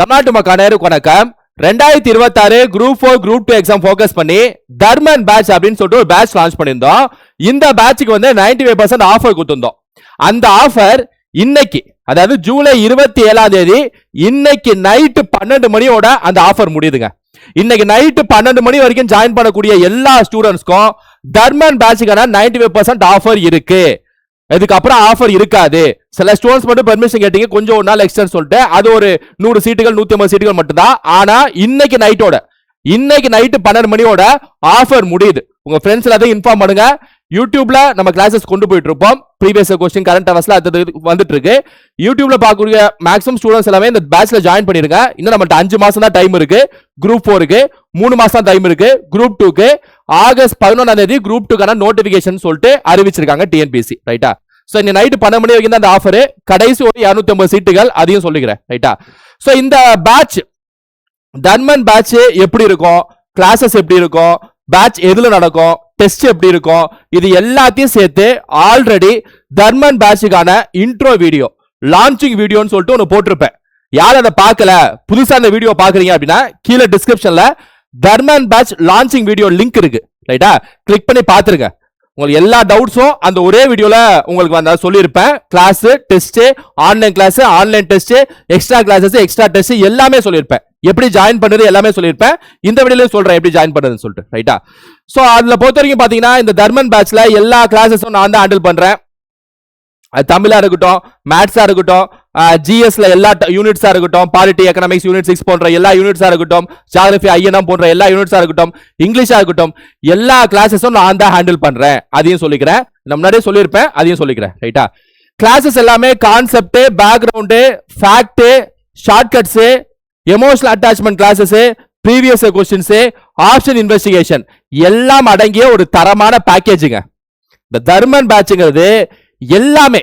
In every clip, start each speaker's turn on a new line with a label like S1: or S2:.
S1: தமிழ்நாட்டு மக்கள் வணக்கம். 2026 குரூப் 4 குரூப் 2 எக்ஸாம் ஃபோக்கஸ் பண்ணி தர்மன் பேட்ச் அப்படின்னு சொல்லிட்டு ஒரு பேட்ச் லான்ச் பண்ணியிருந்தோம். இந்த பேட்சுக்கு வந்து 95% ஆஃபர் கொடுத்திருந்தோம். அந்த ஆஃபர் இன்னைக்கு, அதாவது ஜூலை 27ஆம் தேதி இன்னைக்கு நைட்டு 12 மணியோட அந்த ஆஃபர் முடியுதுங்க. இன்னைக்கு நைட்டு 12 மணி வரைக்கும் ஜாயின் பண்ணக்கூடிய எல்லா ஸ்டூடெண்ட்ஸ்க்கும் தர்மன் பேட்சுக்கான 95% ஆஃபர் இருக்கு. இதுக்கப்புறம் ஆஃபர் இருக்காது. சில ஸ்டூடெண்ட்ஸ் மட்டும் பெர்மிஷன் கேட்டீங்க, கொஞ்சம் ஒரு நாள் எக்ஸ்டென்ட் சொல்லிட்டு அது ஒரு 100 சீட்டுகள் 150 சீட்டுகள் மட்டும் தான். ஆனா இன்னைக்கு நைட்டு 12 மணியோட ஆஃபர் முடியுது. உங்க ஃப்ரெண்ட்ஸ் எல்லாத்தையும் இன்ஃபார்ம் பண்ணுங்க. யூடியூப்ல நம்ம கிளாஸஸ் கொண்டு போயிட்டு இருப்போம். ப்ரீவியஸ் கொஸ்டின், கரண்ட் அவர்ஸ்ல அது வந்துட்டு இருக்கு. யூடியூப்ல பார்க்கக்கூடிய மேக்ஸிமம் ஸ்டூடெண்ட்ஸ் எல்லாமே இந்த பேட்ச்ல ஜாயின் பண்ணிருங்க. இன்னும் நம்மள்ட்ட 5 மாசம் தான் டைம் இருக்கு. குரூப் 4க்கு 3 மாசம் டைம் இருக்கு. குரூப் 2க்கு ஆகஸ்ட் 11ஆம் தேதி குரூப் 2க்கான நோட்டிபிகேஷன் சொல்லிட்டு அறிவிச்சிருக்காங்க டிஎன்பிஎஸ்சி. ரைட்டா? சோ இந்த நைட் 12 மணி வரைக்கும் தான் அந்த ஆஃபர். கடைசி ஒரு 250 சீட்டுகள், அதையும் சொல்லிக்கிறேன். ரைட்டா? சோ இந்த பேட்ச், தர்மன் பேட்ச் எப்படி இருக்கும், கிளாஸஸ் எப்படி இருக்கும், பேட்ச் எதுல நடக்கும், டெஸ்ட் எப்படி இருக்கும், இது எல்லாத்தையும் சேர்த்து already Dharman பேட்சுக்கான intro video, launching வீடியோன்னு சொல்லிட்டு ஒன்று போட்டிருப்பேன். யார் அதை பார்க்கல, புதுசா அந்த வீடியோ பாக்குறீங்க அப்படின்னா கீழே டிஸ்கிரிப்ஷன்ல Dharman batch launching video link இருக்கு. ரைட்டா? கிளிக் பண்ணி பாத்துருங்க. உங்களுக்கு எல்லா டவுட்ஸும் அந்த ஒரே வீடியோல உங்களுக்கு வந்து சொல்லியிருப்பேன். Class, test, online class, online test, extra classes, extra test எல்லாமே சொல்லியிருப்பேன். எப்படி ஜாயின் பண்றது எல்லாமே சொல்லியிருப்பேன். இந்த வீடியோல சொல்றேன் எப்படி ஜாயின் பண்றதுன்னு சொல்லிட்டு. ரைட்டா? சோ அதுல பொறுத்த வரைக்கும் பாத்தீங்கன்னா இந்த தர்மன் பேட்ச்ல எல்லா கிளாஸஸும் நான் தான் ஹேண்டில் பண்றேன். அது தமிழா இருக்கட்டும், மேத்ஸா இருக்கட்டும், ஜிஎஸ்ல எல்லா யூனிட்ஸா இருக்கட்டும், பாலிட்டி, எக்கனாமிக்ஸ் யூனிட் 6 போன்ற எல்லா யூனிட்ஸா இருக்கட்டும், ஜியோகிராஃபி, ஐஎன்எம் போன்ற எல்லா யூனிட்ஸா இருக்கட்டும், இங்கிலீஷா இருக்கட்டும், எல்லா கிளாஸஸும் நான் தான் ஹேண்டில் பண்றேன். அதையும் சொல்லிக்கிறேன். நான் முன்னாடியே சொல்லியிருப்பேன், அதையும் சொல்லிக்கிறேன். ரைட்டா? கிளாஸஸ் எல்லாமே concept, background, fact, shortcuts, emotional attachment classes, previous questions, option investigation எல்லாம் அடங்கிய ஒரு தரமான பேக்கேஜுங்க. இந்த தர்மன் பேட்ச்ங்கிறது எல்லாமே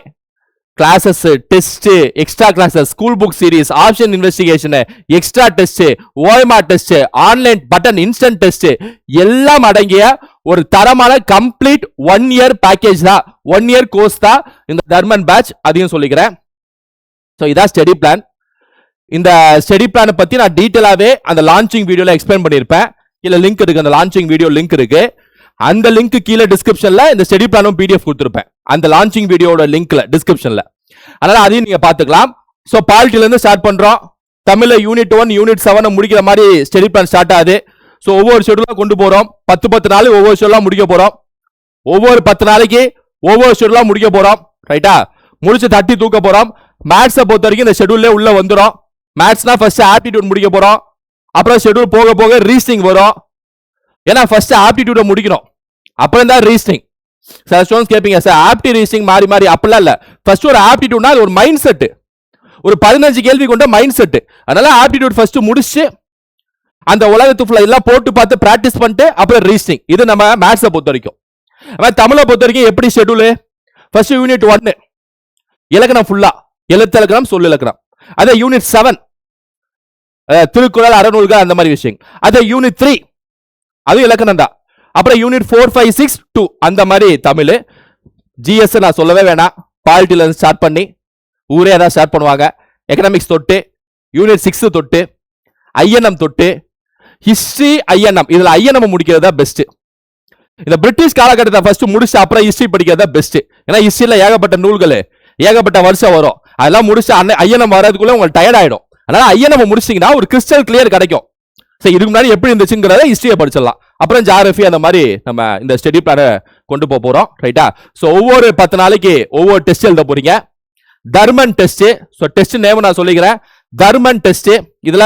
S1: classes, test, extra classes, school book series, option investigation, extra test, OMR test, online button instant test எல்லாம் அடங்கிய ஒரு தரமான கம்ப்ளீட் 1 இயர் பேக்கேஜ் தான், 1 இயர் கோர்ஸ் தான் இந்த தர்மன் பேட்ச். அதையும் சொல்லிக்கிறேன். ஸோ இதான் ஸ்டடி பிளான். இந்த ஸ்டடி பிளானை பத்தி நான் டீட்டெயிலாவே அந்த லான்ச்சிங் வீடியோல எக்ஸ்பிளைன் பண்ணியிருப்பேன். கீழே லிங்க் இருக்கு, அந்த லான்ச்சிங் வீடியோ லிங்க் இருக்கு. அந்த லிங்க் கீழே டிஸ்கிரிப்ஷன்ல இந்த ஸ்டடி பிளானும் பிடிஎஃப் கொடுத்திருப்பேன், அந்த லான்ச்சிங் வீடியோட லிங்க்ல டிஸ்கிரிப்ஷன்ல. அதனால அதையும் நீங்க பாத்துக்கலாம். சோ பாலிட்டில இருந்து ஸ்டார்ட் பண்றோம். தமிழ்ல யூனிட் 1, யூனிட் 7 முடிக்கிற மாதிரி ஸ்டடி பிளான் ஸ்டார்ட் ஆகுது. சோ ஒவ்வொரு ஷெட்யூலா கொண்டு போறோம். 10 நாள் ஒவ்வொரு ஷெட்யூலா முடிக்க போறோம். ஒவ்வொரு 10 நாளைக்கு ஒவ்வொரு ஷெட்யூலா முடிக்க போறோம். ரைட்டா? முடிச்சு தட்டி தூக்க போறோம். மேத்ஸை பொறுத்த வரைக்கும் இந்த ஷெட்யூல்ல உள்ள வந்துடும். மேத்ஸ்னா ஃபர்ஸ்ட் ஆப்டிடியூட் முடிக்க போறோம். அப்புறம் ஷெட்யூல் போக போக ரீசனிங் வரும். ஏன்னா ஃபர்ஸ்ட் ஆப்டிடியூட முடிக்கணும், அப்புறம் தான் ரீசனிங். சில ஸ்டூடெண்ட்ஸ் கேட்பீங்க, சார் ஆப்டி ரீசனிங் மாறி மாறி. அப்படிலாம் இல்ல. ஃபர்ஸ்ட் ஒரு ஆப்டிடியூட்னா அது ஒரு மைண்ட் செட், ஒரு 15 கேள்வி கொண்ட மைண்ட் செட். அதனால ஆப்டிடியூட் ஃபர்ஸ்ட் முடிச்சு அந்த உலகத்து ஃபுல்லா எல்லாம் போட்டு பார்த்து பிராக்டிஸ் பண்ணிட்டு அப்புறம் ரீசனிங். இது நம்ம மேத்ஸை பொறுத்த வரைக்கும். தமிழை பொறுத்த வரைக்கும் எப்படி ஷெட்யூல்? ஃபர்ஸ்ட் யூனிட் 1 இலக்கணம் ஃபுல்லா, எழுத்து இலக்கணம், சொல் இலக்கணம். அதே யூனிட் 7 திருக்குறள், அறநூல்கள், அந்த மாதிரி விஷயம். அதே யூனிட் 3 அது இலக்கணம் தான். அப்புறம் யூனிட் 4, 5, 6, 2 அந்த மாதிரி தமிழ். ஜிஎஸ் நான் சொல்லவே வேணாம். பாலிட்டில இருந்து ஸ்டார்ட் பண்ணி ஊரே அதான் ஸ்டார்ட் பண்ணுவாங்க. எக்கனாமிக்ஸ் தொட்டு, யூனிட் 6 தொட்டு, ஐஎன்எம் தொட்டு, ஹிஸ்டரி, ஐஎன்எம். இதுல ஐஎன்எம் முடிக்கிறதா பெஸ்ட். இந்த பிரிட்டிஷ் காலகட்டத்தை ஃபர்ஸ்ட் முடிச்சு அப்புறம் ஹிஸ்டரி படிக்கிறதா பெஸ்ட். ஏன்னா ஹிஸ்டரியில ஏகப்பட்ட நூல்கள், ஏகப்பட்ட வருஷம் வரும். அதெல்லாம் முடிச்சு ஐஎன்எம் வர்றதுக்குள்ள உங்களுக்கு டயர்ட் ஆயிடும். அதனால ஐஎன்எம் முடிச்சிங்கன்னா ஒரு கிறிஸ்டல் கிளியர் கிடைக்கும். சரி, இதுக்கு முன்னாடி எப்படி இருந்துச்சுங்கிறத ஹிஸ்டரியை படிச்சிடலாம். அப்புறம் ஜியோகிராஃபி, அந்த மாதிரி நம்ம இந்த ஸ்டடி பிளானை கொண்டு போறோம். ரைட்டா? சோ ஒவ்வொரு 10 நாளைக்கு ஒவ்வொரு டெஸ்ட் எழுத போறீங்க. Dharman test. So test name நான் சொல்லிக்கிறேன், தர்மன் டெஸ்ட். இதுல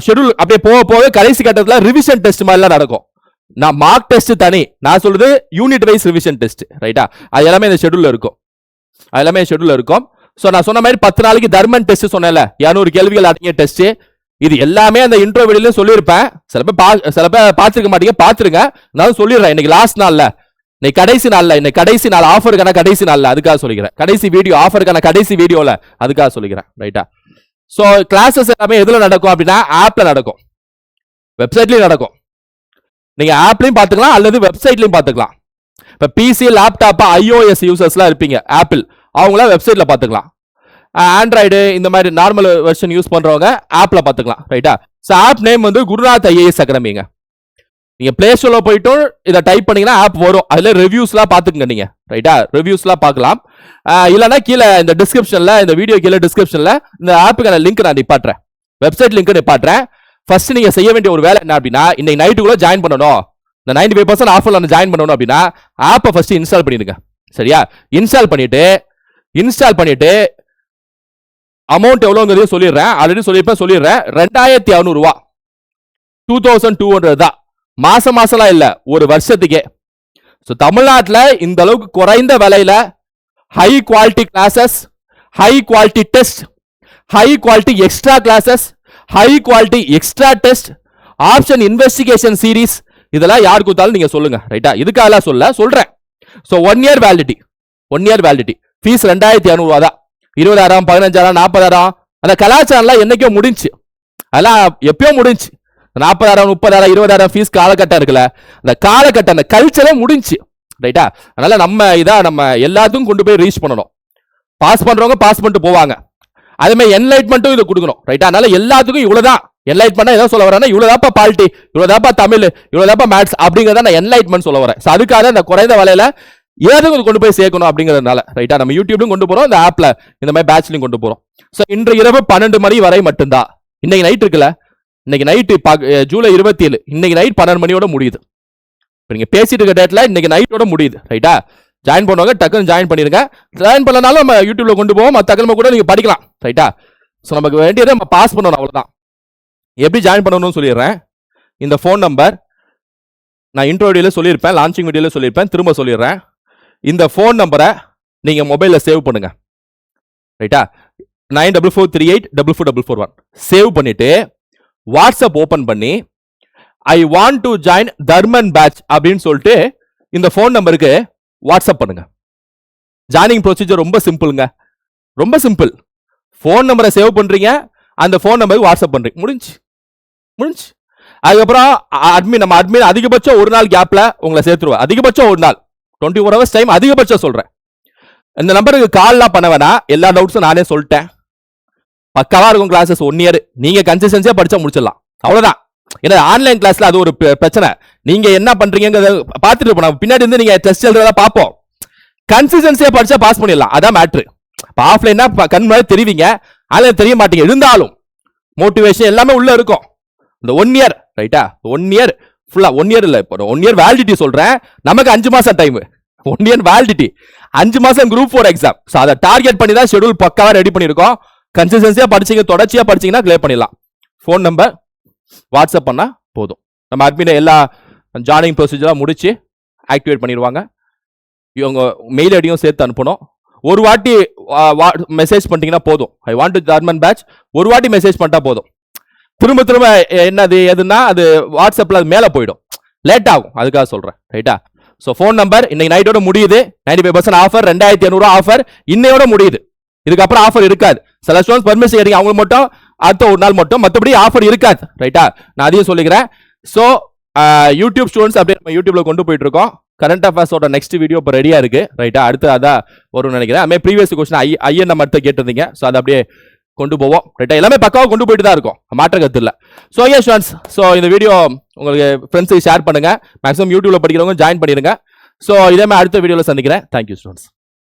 S1: ஷெட்யூல் அப்படியே போக போக கடைசி கட்டத்துல ரிவிஷன் டெஸ்ட் மாதிரிலாம் நடக்கும். நான் மார்க் டெஸ்ட் தனி, நான் சொல்றது யூனிட் வைஸ் ரிவிஷன் டெஸ்ட். ரைட்டா? அது எல்லாமே இந்த ஷெட்யூல்ல இருக்கும். அது எல்லாமே ஷெட்யூல்ல இருக்கும். சோ நான் சொன்ன மாதிரி 10 நாளைக்கு தர்மன் டெஸ்ட் சொன்னேன்ல, 200 கேள்விகள் அடங்கிய டெஸ்ட். இது எல்லாமே அந்த இன்ட்ரோ வீடியோல சொல்லியிருப்பேன். சில பேர் பார்த்துருக்க மாட்டீங்க, பார்த்துருங்க. நான் சொல்லிடுறேன். இன்னைக்கு லாஸ்ட் நாள்ல, இன்னைக்கு கடைசி நாள்ல, இன்னைக்கு கடைசி நாள் ஆஃபருக்கான கடைசி நாள்ல, அதுக்காக சொல்லிக்கிறேன். கடைசி வீடியோ ஆஃபருக்கான கடைசி வீடியோல அதுக்காக சொல்லிக்கிறேன். ரைட்டா? சோ கிளாஸஸ் எல்லாமே எதுல நடக்கும் அப்படின்னா ஆப்ல நடக்கும், வெப்சைட்லயும் நடக்கும். நீங்க ஆப்லயும் பாத்துக்கலாம் அல்லது வெப்சைட்லயும் பாத்துக்கலாம். இப்ப பிசி, லேப்டாப், iOS யூசர்ஸ்லாம் இருப்பீங்க, ஆப்பிள், அவங்கள வெப்சைட்ல பாத்துக்கலாம். ஆண்ட்ராய்டு இந்த மாதிரி நார்மல் வெர்ஷன் யூஸ் பண்றவங்க ஆப்ல பாத்துக்கலாம். ரைட்டா? ஸோ ஆப் நேம் வந்து குருநாத் ஐஏஎஸ் அகாடமிங்க. நீங்க பிளே ஸ்டோர்ல போயிட்டு இதை டைப் பண்ணீங்கன்னா ஆப் வரும். அதுல ரிவ்யூஸ்லாம் பாத்துக்கங்க நீங்க. ரைட்டா? ரிவ்யூஸ்லாம் பார்க்கலாம். இல்லைன்னா கீழே இந்த டிஸ்கிரிப்ஷன்ல, இந்த வீடியோ கீழே டிஸ்கிரிப்ஷன்ல இந்த ஆப்புக்கான லிங்க் நான் நிப்பாட்டுறேன். Website link நிப்பாட்டுறேன். ஃபர்ஸ்ட் நீங்க செய்ய வேண்டிய ஒரு வேலை என்ன அப்படின்னா, இன்னைக்கு நைட்டுக்குள்ள ஜாயின் பண்ணணும். இந்த 95% ஆஃபர்ல ஜாயின் பண்ணணும் அப்படின்னா ஆப்பை ஃபர்ஸ்ட் இன்ஸ்டால் பண்ணிடுங்க. சரியா? இன்ஸ்டால் பண்ணிட்டு அமௌண்ட் எவ்வளோங்கிறதையும் சொல்லிடுறேன். ஆல்ரெடி சொல்லிடுறேன். 2600 ரூபா, 2200 தான். மாசம்லாம் இல்ல, ஒரு வருஷத்துக்கே. தமிழ்நாட்டில் இந்த அளவுக்கு குறைந்த விலையில high quality classes, high quality test, high quality extra classes, high quality extra test, option investigation series, இதெல்லாம் யார் கொடுத்தாலும் நீங்க சொல்லுங்க. ரைட்டா? இதுக்காக சொல்றேன். 1 year வேலிடிட்டி. ஃபீஸ் 2200 ரூபா தான். 20,000, 15,000, 40,000 அந்த கலாச்சாரம்லாம் என்னைக்கோ முடிஞ்சு. அதெல்லாம் எப்பயோ முடிஞ்சு. 40,000, 30,000, 20,000 ஃபீஸ் காலகட்டம் இருக்குல்ல, அந்த காலகட்டம், அந்த கல்ச்சரே முடிஞ்சு. ரைட்டா? அதனால நம்ம எல்லாத்துக்கும் கொண்டு போய் ரீச் பண்ணணும். பாஸ் பண்றவங்க பாஸ் பண்ணிட்டு போவாங்க. அதே மாதிரி என்லைட்மெண்ட்டும் இதை கொடுக்கணும். ரைட்டா? அதனால எல்லாத்துக்கும் இவ்வளவுதான். என்லைட்மெண்ட் ஏதோ சொல்ல வரேன்னா, இவ்வளவுதாப்பா பாலிட்டி, இவ்வளவுதாப்பா தமிழ், இவ்வளவுதாப்பா மேத்ஸ் அப்படிங்கறத நான் என்லைட்மெண்ட் சொல்ல வரேன். அதுக்காக இந்த குறைந்த விலையில ஏதும் கொண்டு போய் சேர்க்கணும் அப்படிங்கறதுனால. ரைட்டா? நம்ம யூடியூப்லயும் கொண்டு போறோம், இந்த ஆப்ல இந்த மாதிரி பேட்ச்லயும் கொண்டு போறோம். இன்று இரவு 12 மணி வரை மட்டும்தான். இன்னைக்கு நைட் இருக்குல்ல, இன்னைக்கு நைட்டு ஜூலை 27, இன்னைக்கு நைட் 12 மணியோட முடியுது. நீங்க பேசிட்டு இருக்க டேட்ல இன்னைக்கு நைட்டோட முடியுது. ரைட்டா? ஜாயின் பண்ணுவாங்க, டக்குன்னு ஜாயின் பண்ணிருங்க. ஜாயின் பண்ணனாலும் நம்ம யூடியூப்ல கொண்டு போவோம், மற்ற அக்கலமா கூட நீங்க படிக்கலாம். ரைட்டா? நமக்கு வேண்டியதை நம்ம பாஸ் பண்ணணும், அவ்வளவுதான். எப்படி ஜாயின் பண்ணணும்னு சொல்லிடுறேன். இந்த ஃபோன் நம்பர் நான் இன்ட்ரோ வீடியோல சொல்லியிருப்பேன், லான்ச்சிங் வீடியோல சொல்லியிருப்பேன், திரும்ப சொல்லிடுறேன். இந்த ஃபோன் நம்பரை நீங்க மொபைல்ல சேவ் பண்ணுங்க. ரைட்டா? 9443844441 சேவ் பண்ணிட்டு வாட்ஸ்அப் ஓபன் பண்ணி I want to join Dharman batch அப்படின்னு சொல்லிட்டு இந்த ஃபோன் நம்பருக்கு வாட்ஸ்அப் பண்ணுங்க. ஜாயினிங் ப்ரொசீஜர் ரொம்ப சிம்பிளுங்க, ரொம்ப சிம்பிள். ஃபோன் நம்பரை சேவ் பண்றீங்க, அந்த ஃபோன் நம்பருக்கு வாட்ஸ்அப் பண்றீங்க, முடிஞ்சு. அதுக்கப்புறம் நம்ம அட்மின் அதிகபட்சம் ஒரு நாள் கேப்ல உங்களை சேர்த்துருவா. அதிகபட்சம் ஒரு நாள், 24 hours டைம் அதிகபட்சம் சொல்றேன். இந்த நம்பருக்கு கால்லாம் பண்ண வேணா, எல்லா டவுட்ஸும் நானே சொல்லிட்டேன். பக்காவா இருக்கும் கிளாஸஸ். 1 year நீங்க கன்சிஸ்டன்சியா படிச்சா முடிச்சிடலாம், அவ்வளவுதான். ஏன்னா ஆன்லைன் கிளாஸ்ல அது ஒரு பிரச்சனை. நீங்க என்ன பண்றீங்க பார்த்துட்டு போனோம், பின்னாடி இருந்து நீங்க டெஸ்ட் எழுதுறதா பார்ப்போம். கன்சிஸ்டன்சியா படிச்சா பாஸ் பண்ணிடலாம், அதான் மேட்ரு. ஆஃப்லைனா கண் முன்னாடி தெரிவிங்க, ஆன்லைன் தெரிய மாட்டீங்க. இருந்தாலும் மோட்டிவேஷன் எல்லாமே உள்ள இருக்கும். இந்த 1 year, ரைட்டா? 1 year ஃபுல்லா, 1 year இல்ல, 1 year வேலிடிட்டி சொல்றேன். நமக்கு 5 மாசம் டைம். 1 year வேலிடிட்டி, 5 மாசம் குரூப் 4 எக்ஸாம். அதை டார்கெட் பண்ணி தான் ஷெட்யூல் பக்காவா ரெடி பண்ணிருக்கோம். கன்சிஸ்டன்சியா படிச்சீங்க, தொடர்ச்சியா படிச்சீங்கன்னா கிளியர் பண்ணிடலாம். ஃபோன் நம்பர் வாட்ஸ்அப் பண்ணா போதும். நம்ம அட்மின் எல்லா ஜாயினிங் ப்ரொசீஜரா முடிச்சு ஆக்டிவேட் பண்ணிடுவாங்க. இவங்க மெயில் ஐடியும் சேர்த்து அனுப்பணும். ஒரு வாட்டி மெசேஜ் பண்ணிட்டீங்கன்னா போதும். I want to Dharman batch ஒரு வாட்டி மெசேஜ் பண்ணிட்டா போதும். திரும்ப என்னது எதுனா அது வாட்ஸ்அப்ல மேல போயிடும், லேட் ஆகும். அதுக்காக சொல்றேன். ரைட்டா? ஃபோன் நம்பர் இன்னைக்கு நைட்டோட முடியுது. 95% ஆஃபர், 2500 ஆஃபர் இன்னையோட முடியுது. இதுக்கப்புறம் ஆஃபர் இருக்காது. சில ஸ்டூடெண்ட்ஸ் பர்மிஷன் கேட்டீங்க, அவங்க மட்டும் அடுத்த ஒரு நாள் மட்டும், மற்றபடி ஆஃபர் இருக்காது. ரைட்டா? நான் அதையும் சொல்லிக்கிறேன். யூடியூப் ஸ்டூடெண்ட்ஸ் அப்படியே நம்ம யூடியூப்ல கொண்டு போயிட்டு இருக்கோம். கரண்ட் அஃபேர்ஸோட நெக்ஸ்ட் வீடியோ இப்போ ரெடியா இருக்கு. ரைட்டா? அடுத்து அதான் வரும்னு நினைக்கிறேன். அதுமாதிரி ப்ரீவியஸ் கொஸ்டின் ஐஎன் நம்ம கேட்டிருந்தீங்க, அதை அப்படியே கொண்டு போவோம். ரைட்டா? எல்லாமே பக்காவாக கொண்டு போயிட்டு தான் இருக்கும், மாற்ற கருத்து இல்லை. ஸ்டூடெண்ட்ஸ், இந்த வீடியோ உங்களுக்கு ஃப்ரெண்ட்ஸுக்கு ஷேர் பண்ணுங்க. மேக்ஸிமம் யூடியூப்ல படிக்கிறவங்க ஜாயின் பண்ணிருங்க. இதே மாதிரி அடுத்த வீடியோல சந்திக்கிறேன். Thank you students.